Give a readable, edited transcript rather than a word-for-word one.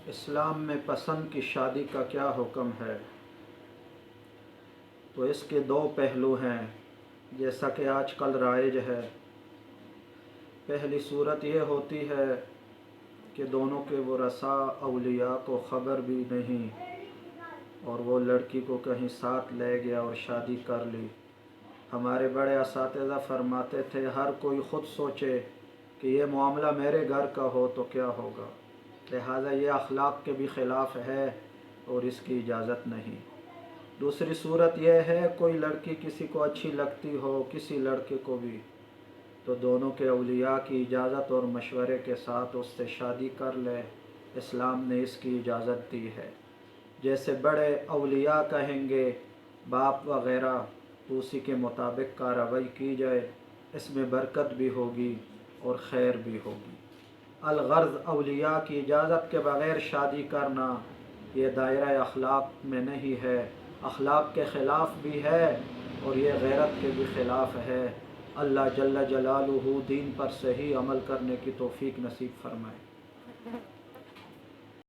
اسلام میں پسند کی شادی کا کیا حکم ہے؟ تو اس کے دو پہلو ہیں جیسا کہ آج کل رائج ہے۔ پہلی صورت یہ ہوتی ہے کہ دونوں کے ورثاء اولیاء کو خبر بھی نہیں اور وہ لڑکی کو کہیں ساتھ لے گیا اور شادی کر لی۔ ہمارے بڑے اساتذہ فرماتے تھے ہر کوئی خود سوچے کہ یہ معاملہ میرے گھر کا ہو تو کیا ہوگا، لہٰذا یہ اخلاق کے بھی خلاف ہے اور اس کی اجازت نہیں۔ دوسری صورت یہ ہے کوئی لڑکی کسی کو اچھی لگتی ہو، کسی لڑکے کو بھی، تو دونوں کے اولیاء کی اجازت اور مشورے کے ساتھ اس سے شادی کر لے۔ اسلام نے اس کی اجازت دی ہے۔ جیسے بڑے اولیاء کہیں گے، باپ وغیرہ، تو اسی کے مطابق کارروائی کی جائے، اس میں برکت بھی ہوگی اور خیر بھی ہوگی۔ الغرض اولیاء کی اجازت کے بغیر شادی کرنا یہ دائرہ اخلاق میں نہیں ہے، اخلاق کے خلاف بھی ہے اور یہ غیرت کے بھی خلاف ہے۔ اللہ جل جلالہ دین پر صحیح عمل کرنے کی توفیق نصیب فرمائے۔